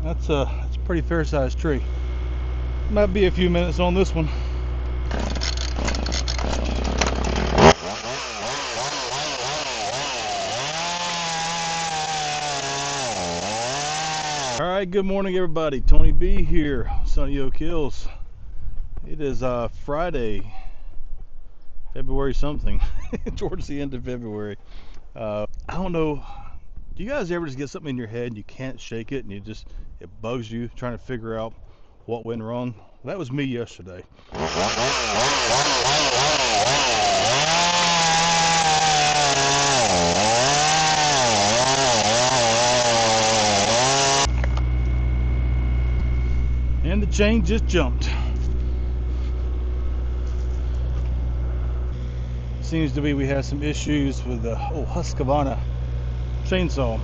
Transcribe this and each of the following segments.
That's a pretty fair sized tree. Might be a few minutes on this one. Alright, good morning everybody. Tony B here, Sunny Oak Hills. It is Friday, February something, towards the end of February. I don't know, do you guys ever just get something in your head and you can't shake it and it bugs you trying to figure out what went wrong? That was me yesterday. And the chain just jumped. Seems to be we had some issues with the old Husqvarna chainsaw.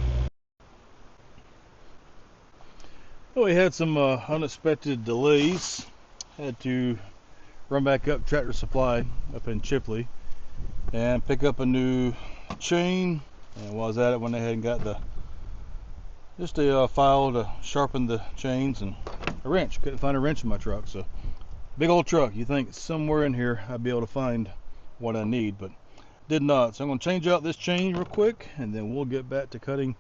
Well, we had some unexpected delays. Had to run back up Tractor Supply up in Chipley and pick up a new chain. And while I was at it, went ahead and got just a file to sharpen the chains and a wrench. Couldn't find a wrench in my truck, so big old truck. You think somewhere in here I'd be able to find what I need, but did not. So I'm going to change out this chain real quick, and then we'll get back to cutting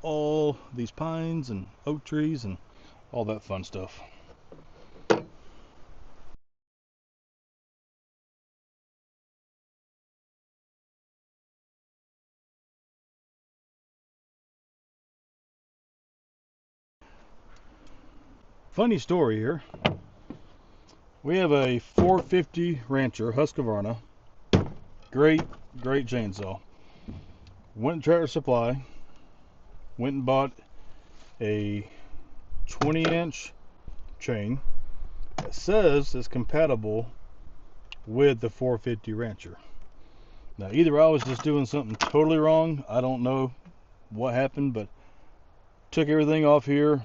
all these pines and oak trees and all that fun stuff. Funny story here. We have a 450 Rancher Husqvarna. Great chainsaw. Went to Tractor Supply. Went and bought a 20-inch chain that says it's compatible with the 450 Rancher. Now, either I was just doing something totally wrong. I don't know what happened, but took everything off here,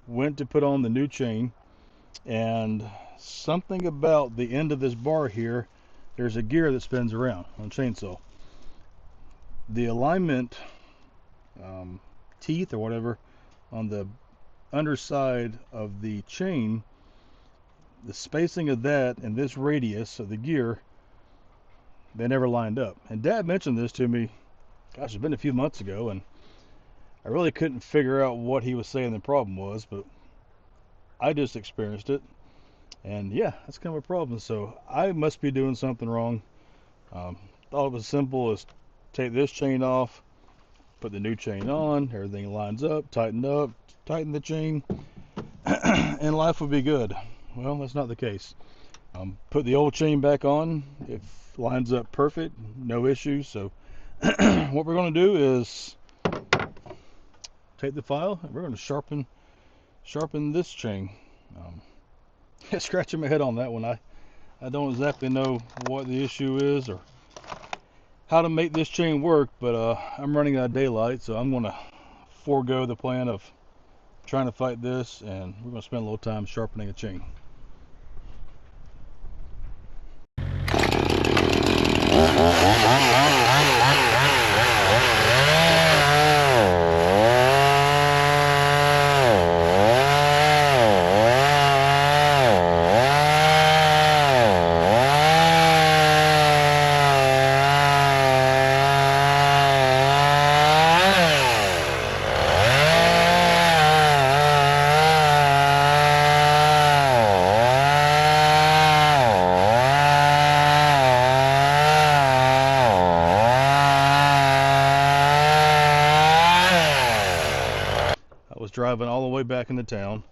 went to put on the new chain, and something about the end of this bar here, there's a gear that spins around on chainsaw. The alignment teeth or whatever on the underside of the chain, the spacing of that and this radius of the gear, they never lined up. And Dad mentioned this to me, gosh, it's been a few months ago, and I really couldn't figure out what he was saying the problem was, but I just experienced it. And yeah, that's kind of a problem. So I must be doing something wrong. Thought it was simple as take this chain off, put the new chain on, everything lines up, tighten the chain, and life would be good. Well, that's not the case. Put the old chain back on. It lines up perfect, no issues. So what we're going to do is take the file and we're going to sharpen this chain. Scratching my head on that one. I don't exactly know what the issue is or how to make this chain work, but I'm running out of daylight, so I'm going to forego the plan of trying to fight this, and we're going to spend a little time sharpening a chain. Driving all the way back into town,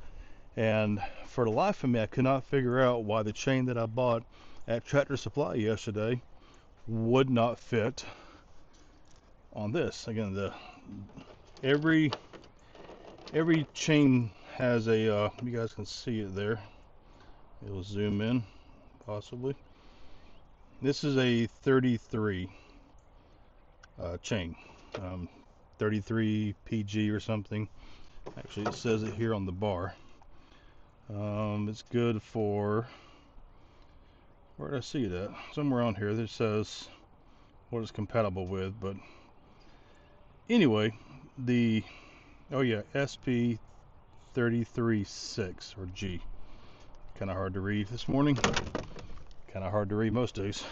and for the life of me I could not figure out why the chain that I bought at Tractor Supply yesterday would not fit on this. Again, every chain has a you guys can see it there, it'll zoom in possibly. This is a 33 chain, 33 PG or something. Actually, it says it here on the bar. It's good for, where did I see it at? Somewhere on here that says what it's compatible with. But anyway, oh yeah, SP G33.6 or G. Kind of hard to read this morning. Kind of hard to read most days.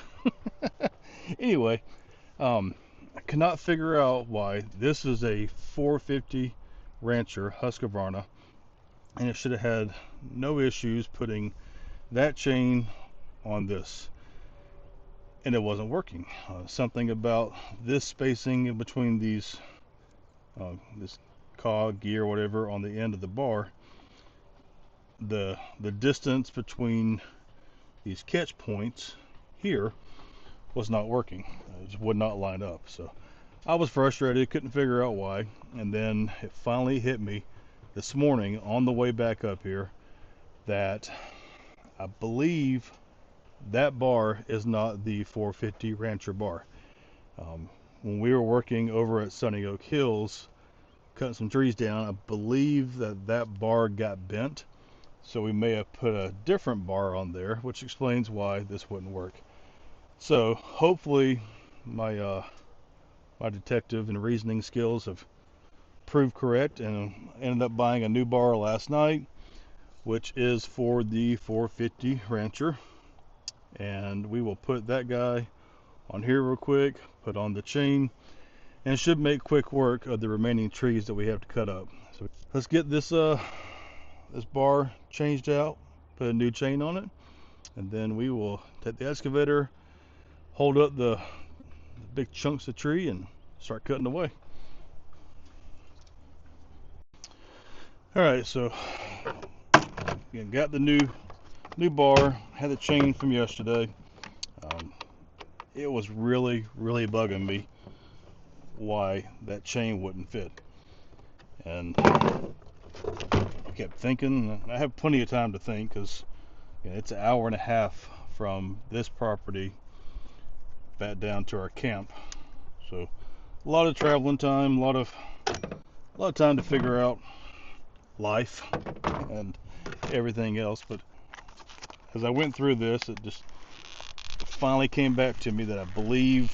Anyway, I cannot figure out why this is a 450 Rancher Husqvarna, and it should have had no issues putting that chain on this, and it wasn't working. Something about this spacing in between these, this cog, gear, whatever, on the end of the bar, the distance between these catch points here was not working. It just would not line up. So I was frustrated, couldn't figure out why, and then it finally hit me this morning on the way back up here that I believe that bar is not the 450 Rancher bar. When we were working over at Sunny Oak Hills cutting some trees down, I believe that bar got bent, so we may have put a different bar on there, which explains why this wouldn't work. So hopefully my my detective and reasoning skills have proved correct, and ended up buying a new bar last night, which is for the 450 Rancher, and we will put that guy on here real quick, put on the chain, and it should make quick work of the remaining trees that we have to cut up. So let's get this this bar changed out, put a new chain on it, and then we will take the excavator, hold up the big chunks of tree, and start cutting away. Alright, so again, got the new bar, had the chain from yesterday. It was really bugging me why that chain wouldn't fit, and I kept thinking. I have plenty of time to think, because it's an hour and a half from this property back down to our camp, so a lot of traveling time, a lot of time to figure out life and everything else. But as I went through this, it finally came back to me that I believe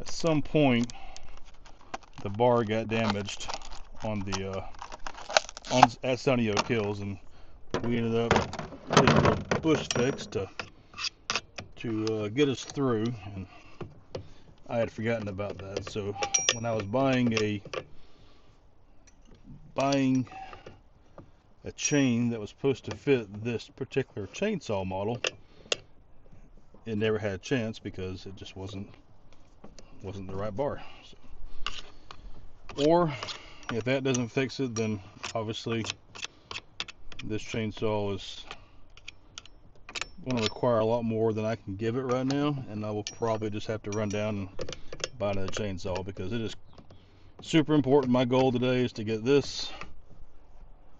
at some point the bar got damaged on the at Sunny Oak Hills, and we ended up getting a little bush fix to get us through, and I had forgotten about that. So when I was buying a chain that was supposed to fit this particular chainsaw model, it never had a chance because it just wasn't the right bar. So, or if that doesn't fix it, then obviously this chainsaw is going to require a lot more than I can give it right now, and I will probably just have to run down and buy another chainsaw, because it is super important. My goal today is to get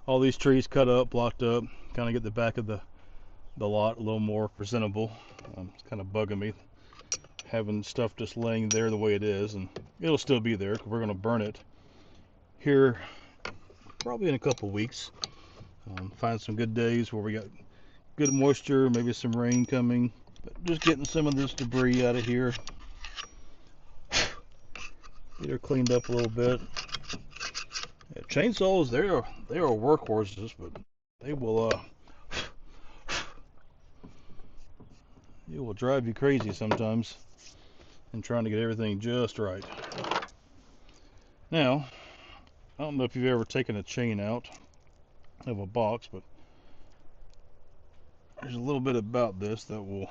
all these trees cut up, blocked up, kind of get the back of the lot a little more presentable. It's kind of bugging me having stuff just laying there the way it is, and it'll still be there because we're going to burn it here probably in a couple weeks. Find some good days where we got good moisture, maybe some rain coming, but just getting some of this debris out of here, get her cleaned up a little bit. Yeah, chainsaws, they are workhorses, but they will it will drive you crazy sometimes in trying to get everything just right. Now, I don't know if you've ever taken a chain out of a box, but there's a little bit about this that will...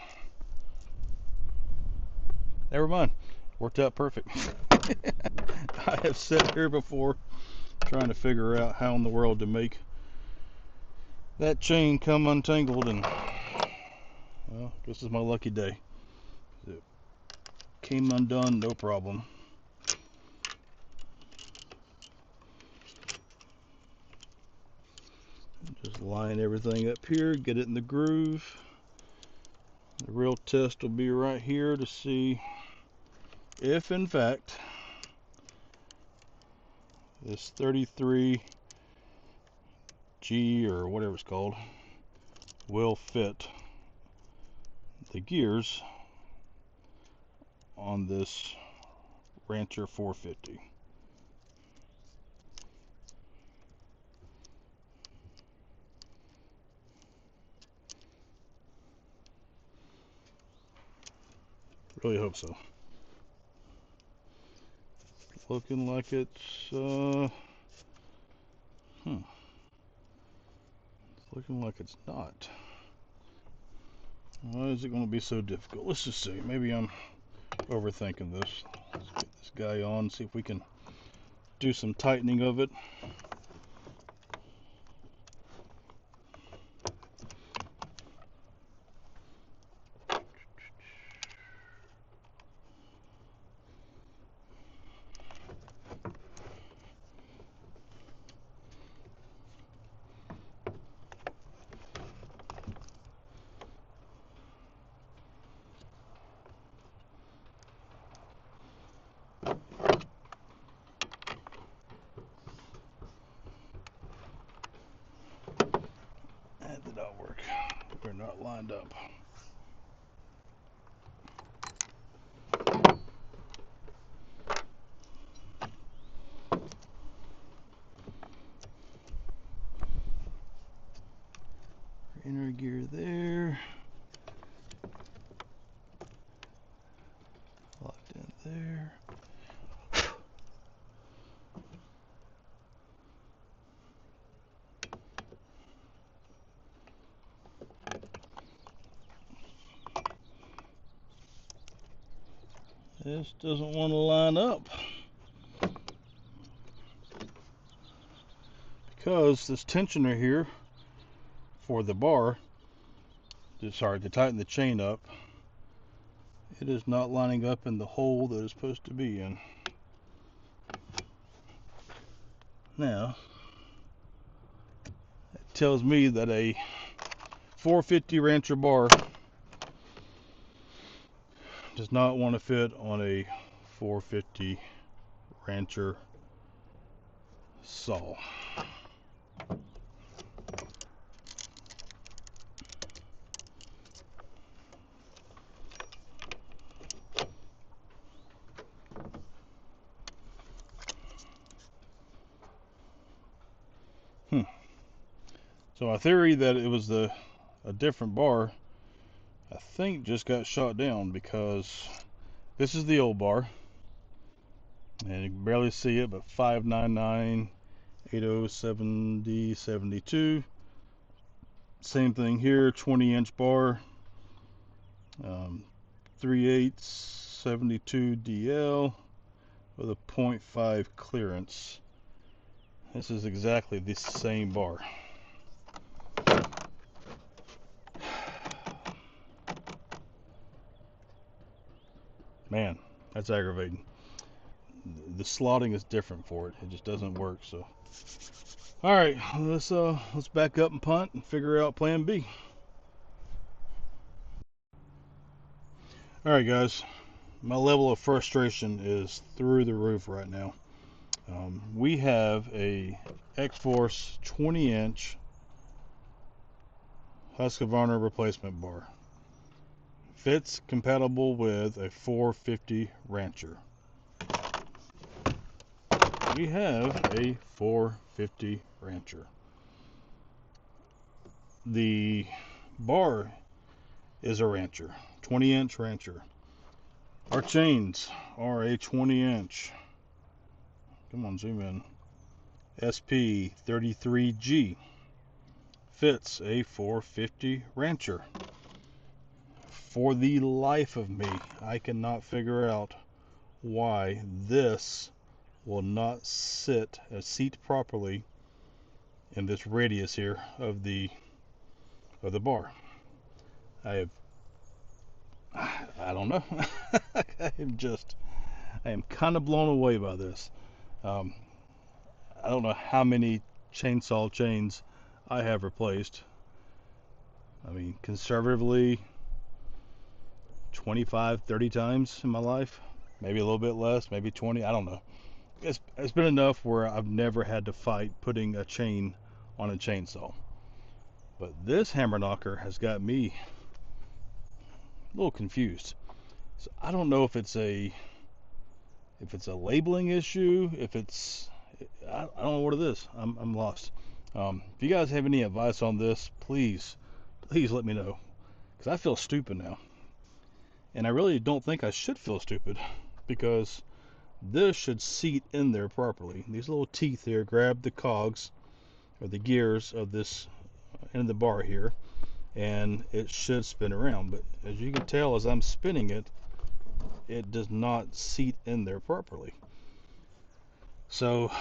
Never mind. Worked out perfect. I have sat here before trying to figure out how in the world to make that chain come untangled, and well, this is my lucky day. It came undone, no problem. Just line everything up here, get it in the groove. The real test will be right here to see if in fact this 33G or whatever it's called will fit the gears on this Rancher 450. Really hope so. Looking like it's looking like it's not. Why is it going to be so difficult? Let's just see. Maybe I'm overthinking this. Let's get this guy on, see if we can do some tightening of it. That did not work. They're not lined up. Inner gear there. Locked in there. This doesn't want to line up because this tensioner here for the bar, sorry, to tighten the chain up, it is not lining up in the hole that it's supposed to be in. Now, it tells me that a 450 Rancher bar does not want to fit on a 450 Rancher saw. So my theory that it was a different bar, I think just got shot down, because this is the old bar, and you can barely see it, but 599 8070 72. Same thing here, 20-inch bar, 3/8 72 DL with a 0.5 clearance. This is exactly the same bar. Man, that's aggravating. The slotting is different for it. It just doesn't work. So, all right, let's back up and punt and figure out Plan B. All right, guys, my level of frustration is through the roof right now. We have a X-Force 20-inch Husqvarna replacement bar. Fits compatible with a 450 Rancher. We have a 450 Rancher. The bar is a Rancher, 20-inch Rancher. Our chains are a 20-inch. Come on, zoom in. SP33G. Fits a 450 Rancher. For the life of me, I cannot figure out why this will not seat properly in this radius here of the bar. I don't know. I am kind of blown away by this. I don't know how many chainsaw chains I have replaced. I mean, conservatively 25, 30 times in my life. Maybe a little bit less, maybe 20, I don't know. It's been enough where I've never had to fight putting a chain on a chainsaw. But this hammer knocker has got me a little confused. So I don't know if it's a labeling issue, I don't know what it is. I'm lost. If you guys have any advice on this, please let me know, because I feel stupid now. And I really don't think I should feel stupid, because this should seat in there properly. These little teeth here grab the cogs, or the gears of this end of the bar here, and it should spin around. But as you can tell, as I'm spinning it, it does not seat in there properly. So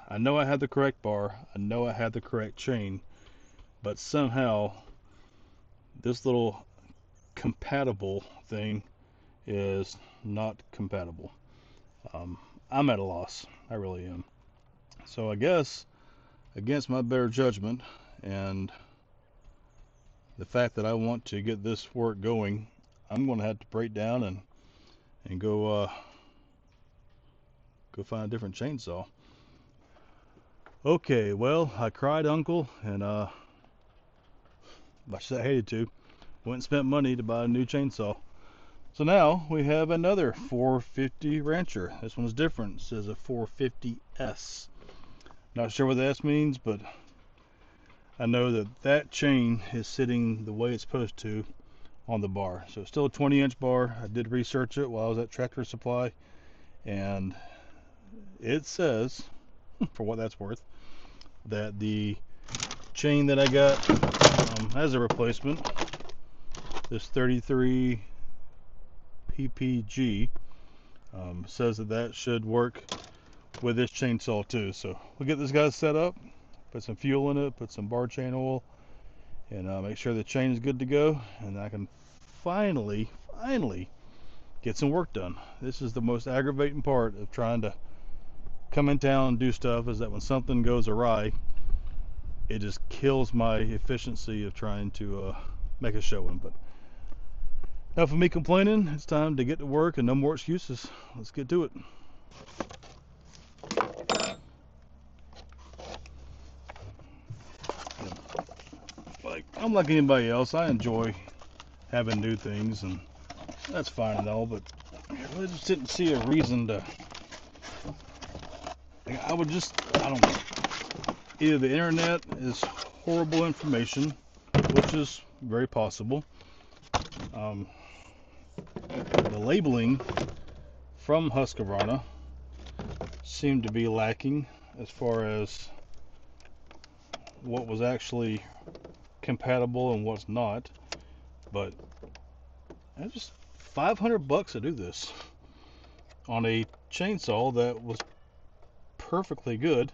I know I had the correct bar, I know I had the correct chain, but somehow this little compatible thing is not compatible. I'm at a loss. I really am. So I guess, against my better judgment and the fact that I want to get this work going, I'm going to have to break down and go find a different chainsaw. Okay, well, I cried uncle, and I hated to. Went and spent money to buy a new chainsaw. So now we have another 450 Rancher. This one's different. It says a 450S. Not sure what the S means, but I know that that chain is sitting the way it's supposed to on the bar. So it's still a 20-inch bar. I did research it while I was at Tractor Supply, and it says, for what that's worth, that the chain that I got as a replacement, this 33 PPG, says that should work with this chainsaw too. So we'll get this guy set up, put some fuel in it, put some bar chain oil, and make sure the chain is good to go, and I can finally get some work done. This is the most aggravating part of trying to come in town and do stuff, is that when something goes awry, it just kills my efficiency of trying to make a showing. But enough of me complaining. It's time to get to work, and no more excuses. Let's get to it. I'm like anybody else. I enjoy having new things, and that's fine and all, but I really just didn't see a reason to. I don't know. Either the internet is horrible information, which is very possible. The labeling from Husqvarna seemed to be lacking as far as what was actually compatible and what's not. But it's just $500 to do this on a chainsaw that was perfectly good.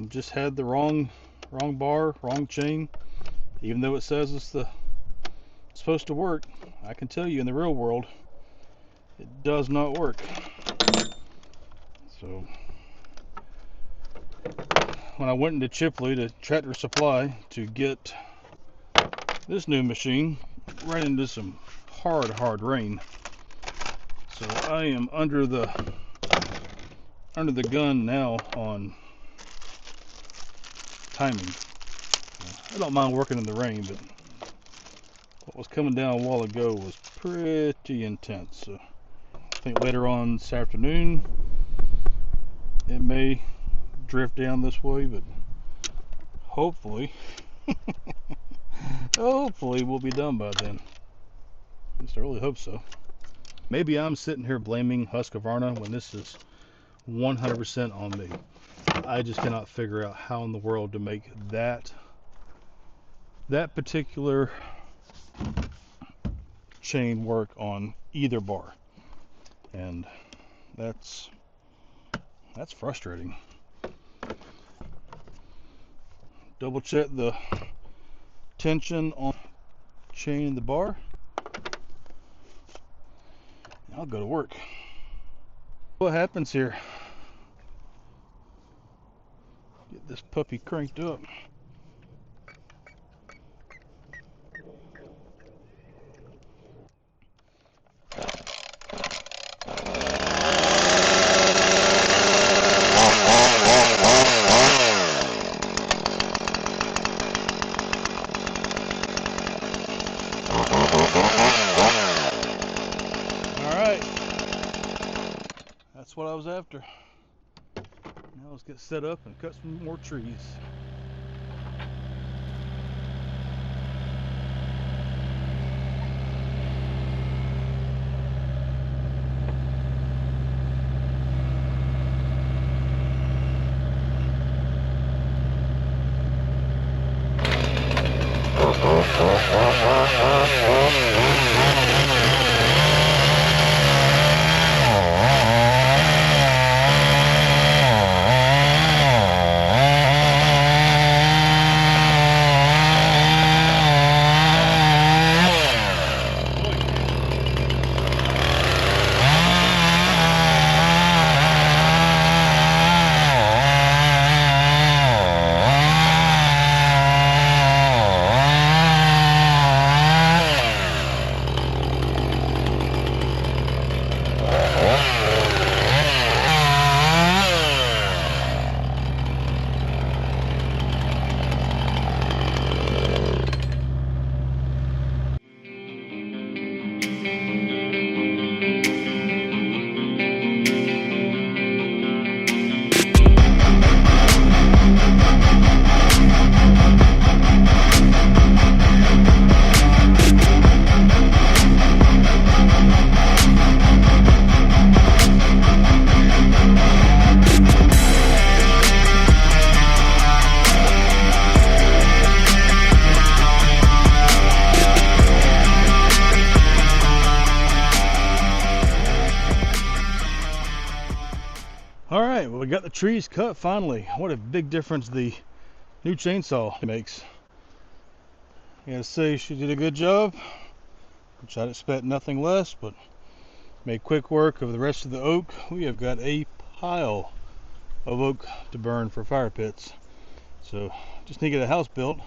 Just had the wrong bar, wrong chain. Even though it says it's supposed to work, I can tell you in the real world it does not work. So when I went into Chipley to Tractor Supply to get this new machine, ran into some hard rain. So I am under the gun now on timing. I don't mind working in the rain, but what was coming down a while ago was pretty intense. So I think later on this afternoon it may drift down this way, but hopefully we'll be done by then. At least I really hope so. Maybe I'm sitting here blaming Husqvarna when this is 100% on me. I just cannot figure out how in the world to make that particular chain work on either bar, and that's frustrating. Double check the tension on chain in the bar. I'll go to work. What happens here? Get this puppy cranked up. That's what I was after. Now let's get set up and cut some more trees. got the trees cut finally. What a big difference the new chainsaw makes. I gotta say, she did a good job, which I'd expect nothing less, but made quick work of the rest of the oak. We have got a pile of oak to burn for fire pits. So just need to get a house built,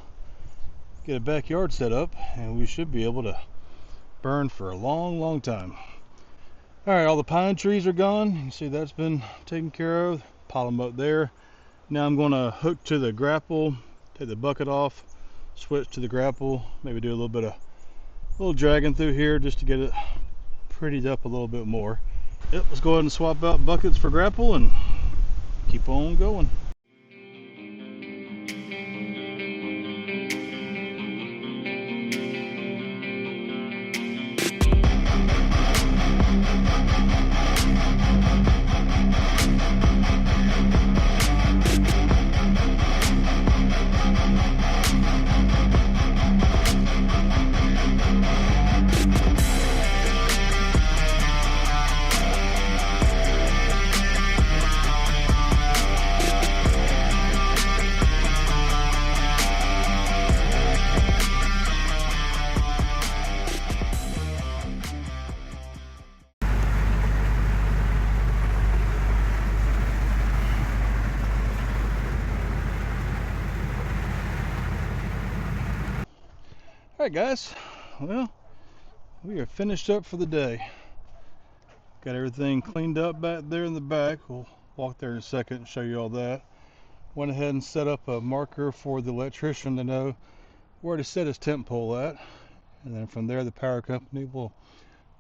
get a backyard set up, and we should be able to burn for a long time. Alright, all the pine trees are gone. You can see that's been taken care of. Pile them up there. Now I'm going to hook to the grapple, take the bucket off, switch to the grapple, maybe do a little dragging through here just to get it prettied up a little bit more. Yep, let's go ahead and swap out buckets for grapple and keep on going. Alright guys, well, we are finished up for the day. Got everything cleaned up back there in the back. We'll walk there in a second and show you all that. Went ahead and set up a marker for the electrician to know where to set his tent pole at. And then from there the power company will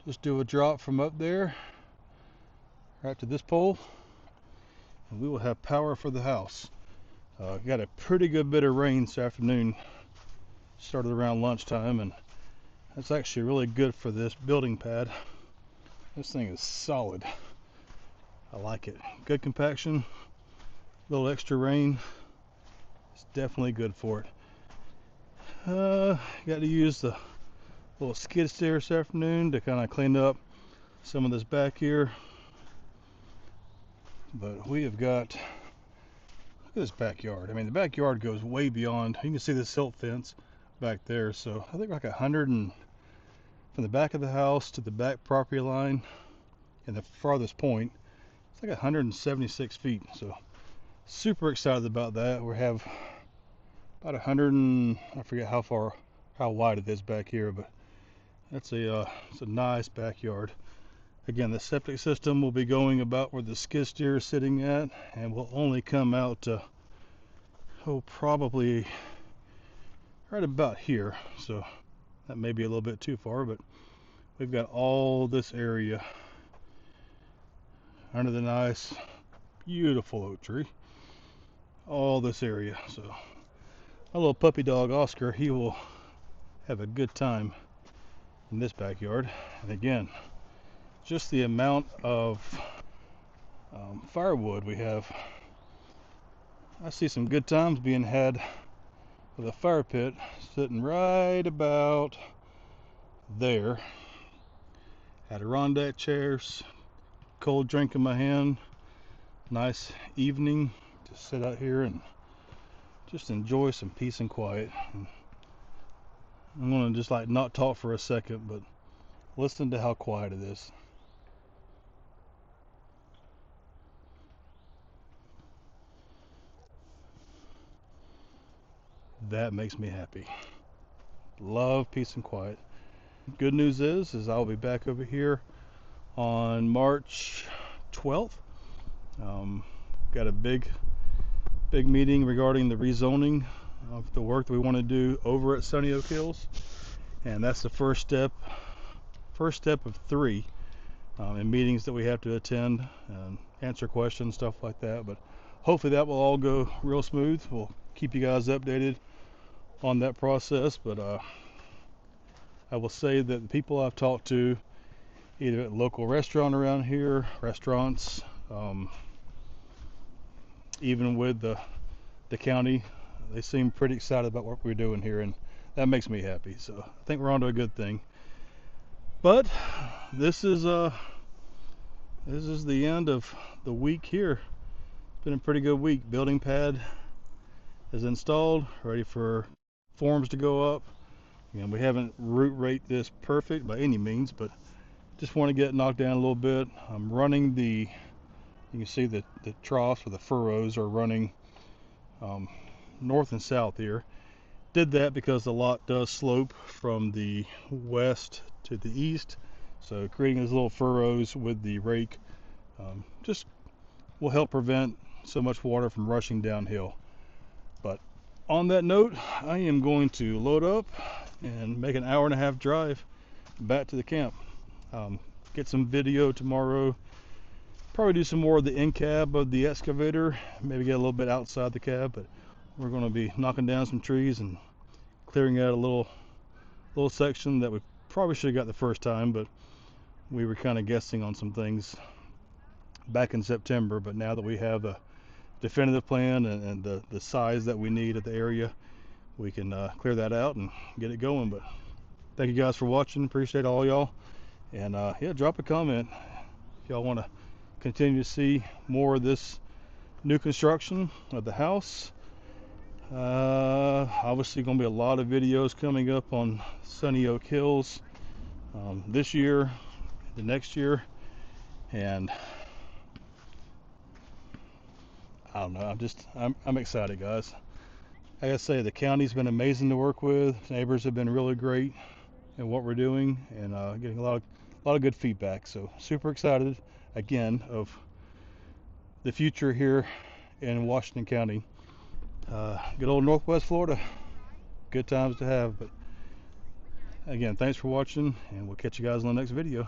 just do a drop from up there right to this pole. And we will have power for the house. Got a pretty good bit of rain this afternoon. Started around lunchtime, and that's actually really good for this building pad. This thing is solid. I like it. Good compaction, a little extra rain. It's definitely good for it. Got to use the little skid steer this afternoon to kind of clean up some of this back here. But we have got, look at this backyard. I mean, the backyard goes way beyond. You can see the silt fence back there, so I think like 100 and from the back of the house to the back property line and the farthest point, it's like 176 feet. So super excited about that. We have about 100 and I forget how wide it is back here, but that's it's a nice backyard. Again, the septic system will be going about where the skid steer is sitting at, and will only come out to probably right about here. So that may be a little bit too far, but we've got all this area under the nice beautiful oak tree, all this area. So my little puppy dog Oscar, he will have a good time in this backyard. And again, just the amount of firewood we have, I see some good times being had with a fire pit sitting right about there. Adirondack chairs, cold drink in my hand, nice evening to sit out here and just enjoy some peace and quiet. And I'm gonna just like not talk for a second, but listen to how quiet it is. That makes me happy. Love peace and quiet. Good news is I'll be back over here on March 12th. Got a big meeting regarding the rezoning of the work that we want to do over at Sunny Oak Hills, and that's the first step of 3 in meetings that we have to attend and answer questions, stuff like that. But hopefully that will all go real smooth. We'll keep you guys updated on that process. But I will say that the people I've talked to, either at a local restaurant around here, restaurants, even with the county, they seem pretty excited about what we're doing here, and that makes me happy. So I think we're on to a good thing. But this is the end of the week here. been a pretty good week. Building pad is installed, ready for forms to go up. And we haven't root rate this perfect by any means, but just want to get it knocked down a little bit. I'm running you can see that the troughs or the furrows are running north and south here. Did that because the lot does slope from the west to the east, so creating these little furrows with the rake just will help prevent so much water from rushing downhill. But on that note, I am going to load up and make an hour-and-a-half drive back to the camp. Get some video tomorrow. Probably do some more of the in-cab of the excavator, maybe get a little bit outside the cab, but we're going to be knocking down some trees and clearing out a little section that we probably should have got the first time, but we were kind of guessing on some things back in September. But now that we have a definitive plan and the size that we need at the area, we can clear that out and get it going. But thank you guys for watching. Appreciate all y'all, and yeah, drop a comment if y'all want to continue to see more of this new construction of the house. Obviously going to be a lot of videos coming up on Sunny Oak Hills this year, the next year, and I don't know, I'm excited, guys. Like I say, the county's been amazing to work with. Neighbors have been really great in what we're doing, and getting a lot of good feedback. So super excited again of the future here in Washington County. Good old Northwest Florida. Good times to have. But again, thanks for watching, and we'll catch you guys on the next video.